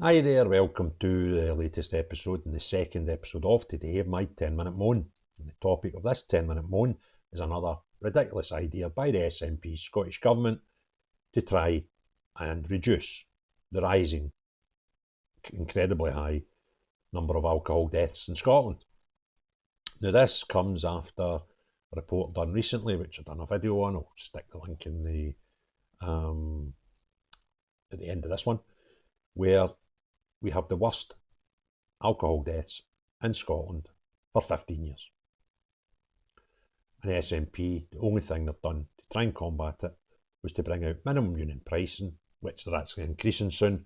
Hi there, welcome to the latest episode and the second episode of today of my 10-minute moan. And the topic of this 10-minute moan is another ridiculous idea by the SNP Scottish Government to try and reduce the rising, incredibly high number of alcohol deaths in Scotland. Now this comes after a report done recently, which I've done a video on. I'll stick the link in the at the end of this one, where we have the worst alcohol deaths in Scotland for 15 years. And the SNP, the only thing they've done to try and combat it was to bring out minimum unit pricing, which they're actually increasing soon,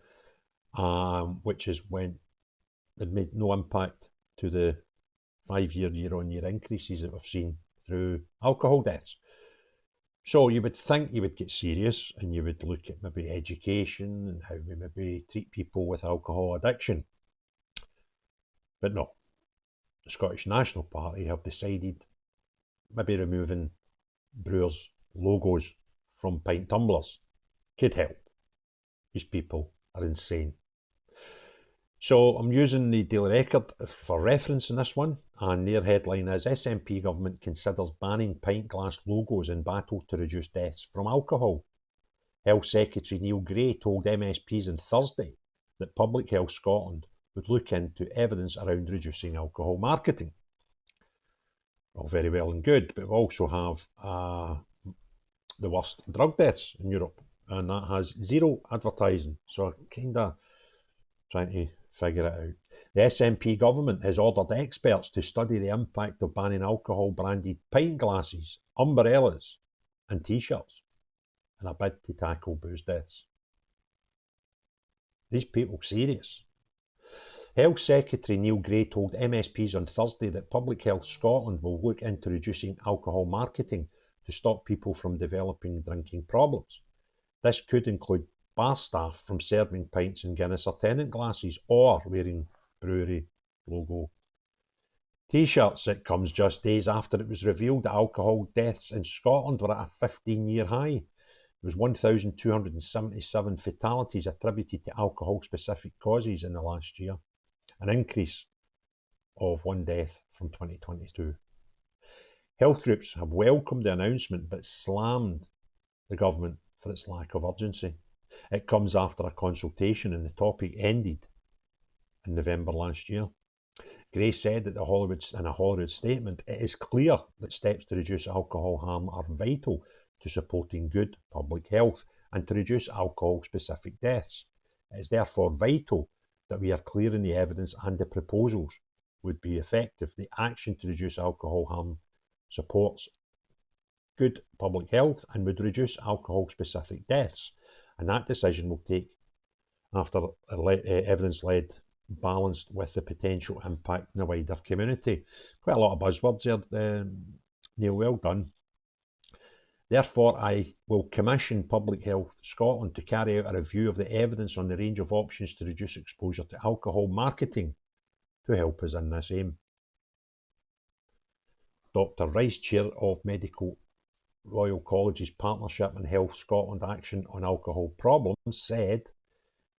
which is when they've made no impact to the 5-year, year-on-year increases that we've seen through alcohol deaths. So you would think you would get serious and you would look at maybe education and how we maybe treat people with alcohol addiction. But no, the Scottish National Party have decided maybe removing brewers' logos from pint tumblers could help. These people are insane. So I'm using the Daily Record for reference in this one, and their headline is SNP Government considers banning pint glass logos in battle to reduce deaths from alcohol. Health Secretary Neil Gray told MSPs on Thursday that Public Health Scotland would look into evidence around reducing alcohol marketing. All very well and good, but we also have the worst drug deaths in Europe, and that has zero advertising. So I'm kind of trying to figure it out. The SNP Government has ordered experts to study the impact of banning alcohol-branded pint glasses, umbrellas and T-shirts in a bid to tackle booze deaths. These people serious. Health Secretary Neil Gray told MSPs on Thursday that Public Health Scotland will look into reducing alcohol marketing to stop people from developing drinking problems. This could include bar staff from serving pints in Guinness or Tennent glasses or wearing brewery logo T-shirts. It comes just days after it was revealed that alcohol deaths in Scotland were at a 15-year high. There was 1,277 fatalities attributed to alcohol-specific causes in the last year, an increase of one death from 2022. Health groups have welcomed the announcement but slammed the government for its lack of urgency. It comes after a consultation and the topic ended in November last year. Gray said that in a Holyrood statement, it is clear that steps to reduce alcohol harm are vital to supporting good public health and to reduce alcohol-specific deaths. It is therefore vital that we are clear in the evidence and the proposals would be effective. The action to reduce alcohol harm supports good public health and would reduce alcohol-specific deaths. And that decision will take after evidence-led, balanced with the potential impact in the wider community. Quite a lot of buzzwords here, Neil, well done. Therefore, I will commission Public Health Scotland to carry out a review of the evidence on the range of options to reduce exposure to alcohol marketing to help us in this aim. Dr Rice, Chair of Medical Royal College's Partnership and Health Scotland Action on Alcohol Problems, said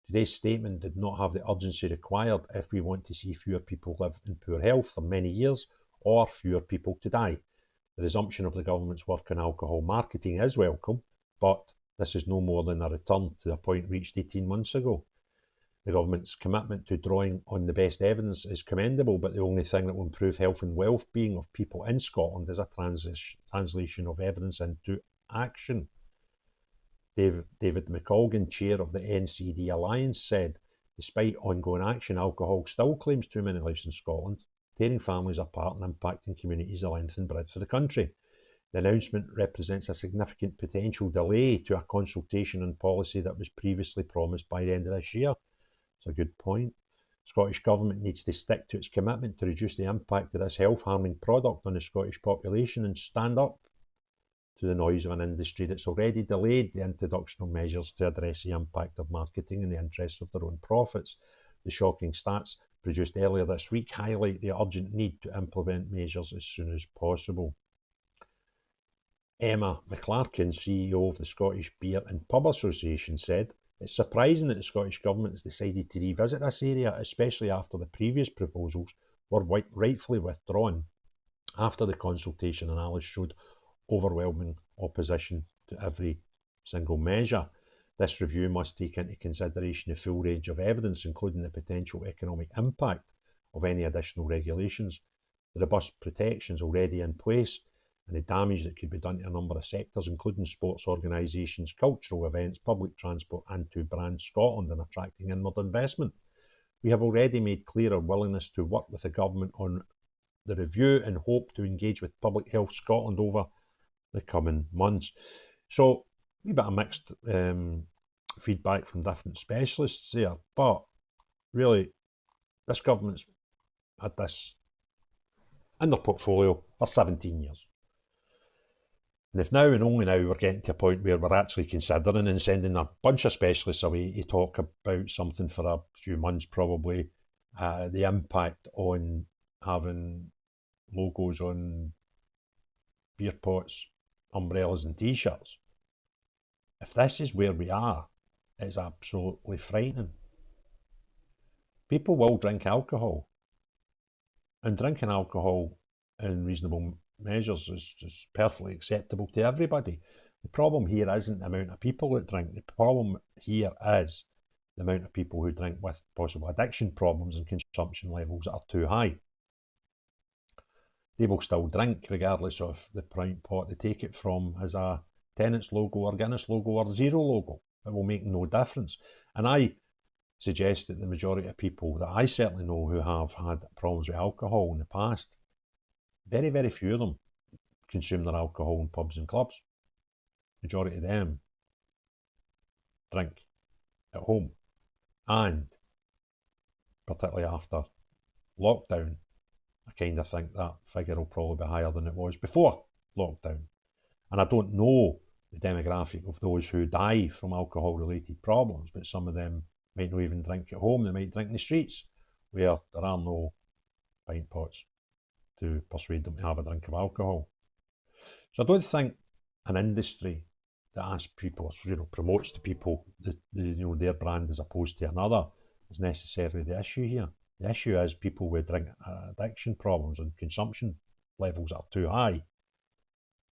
today's statement did not have the urgency required if we want to see fewer people live in poor health for many years or fewer people to die. The resumption of the government's work on alcohol marketing is welcome, but this is no more than a return to the point reached 18 months ago. The government's commitment to drawing on the best evidence is commendable, but the only thing that will improve health and well-being of people in Scotland is a translation of evidence into action. David McColgan, chair of the NCD Alliance, said, despite ongoing action, alcohol still claims too many lives in Scotland, tearing families apart and impacting communities the length and breadth of the country. The announcement represents a significant potential delay to a consultation on policy that was previously promised by the end of this year. It's a good point. The Scottish Government needs to stick to its commitment to reduce the impact of this health-harming product on the Scottish population and stand up to the noise of an industry that's already delayed the introduction of measures to address the impact of marketing in the interests of their own profits. The shocking stats produced earlier this week highlight the urgent need to implement measures as soon as possible. Emma McClarkin, CEO of the Scottish Beer and Pub Association, said, It's surprising that the Scottish Government has decided to revisit this area, especially after the previous proposals were rightfully withdrawn after the consultation analysis showed overwhelming opposition to every single measure. This review must take into consideration the full range of evidence, including the potential economic impact of any additional regulations, the robust protections already in place, and the damage that could be done to a number of sectors, including sports organisations, cultural events, public transport, and to brand Scotland in attracting inward investment. We have already made clear our willingness to work with the Government on the review and hope to engage with Public Health Scotland over the coming months. So, a wee bit of mixed feedback from different specialists there, but really, this government's had this in their portfolio for 17 years. And if now and only now we're getting to a point where we're actually considering and sending a bunch of specialists away to talk about something for a few months, probably, the impact on having logos on beer pots, umbrellas and t-shirts. If this is where we are, it's absolutely frightening. People will drink alcohol, and drinking alcohol in reasonable measures is perfectly acceptable to everybody. The problem here isn't the amount of people that drink. The problem here is the amount of people who drink with possible addiction problems and consumption levels that are too high. They will still drink regardless of the pint pot they take it from as a Tennent's logo or Guinness logo or Zero logo. It will make no difference. And I suggest that the majority of people that I certainly know who have had problems with alcohol in the past, very, very few of them consume their alcohol in pubs and clubs. Majority of them drink at home. And particularly after lockdown, I kind of think that figure will probably be higher than it was before lockdown. And I don't know the demographic of those who die from alcohol-related problems, but some of them might not even drink at home. They might drink in the streets where there are no pint pots to persuade them to have a drink of alcohol. So I don't think an industry that asks people, promotes to people their brand as opposed to another is necessarily the issue here. The issue is people with drink addiction problems and consumption levels that are too high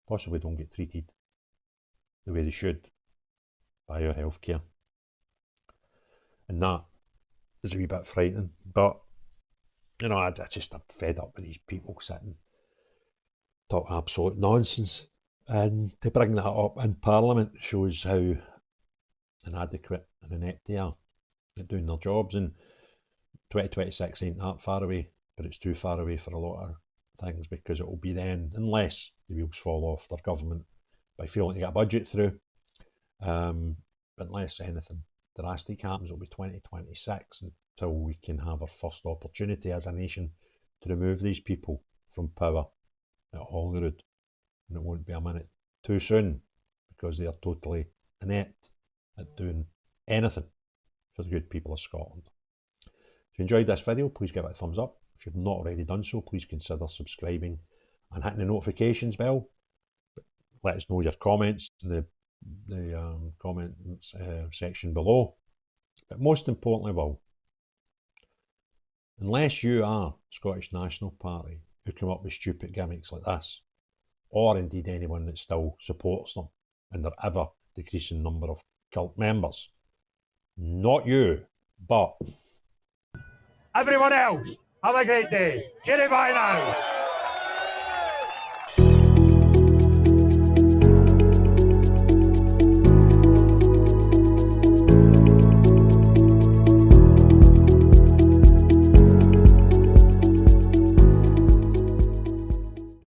possibly don't get treated the way they should by our healthcare. And that is a wee bit frightening. But, I just am fed up with these people sitting talking absolute nonsense. And to bring that up in Parliament shows how inadequate and inept they are at doing their jobs. And 2026 ain't that far away, but it's too far away for a lot of things, because it will be then, unless the wheels fall off their government by failing to get a budget through, unless anything drastic happens, it'll be 2026 until we can have our first opportunity as a nation to remove these people from power at Holyrood. And it won't be a minute too soon, because they are totally inept at doing anything for the good people of Scotland. If you enjoyed this video, please give it a thumbs up. If you've not already done so, please consider subscribing and hitting the notifications bell. Let us know your comments in the comments section below. But most importantly of all, unless you are Scottish National Party who come up with stupid gimmicks like this, or indeed anyone that still supports them in their ever decreasing number of cult members, not you, but everyone else, have a great day. Cheerio, bye now.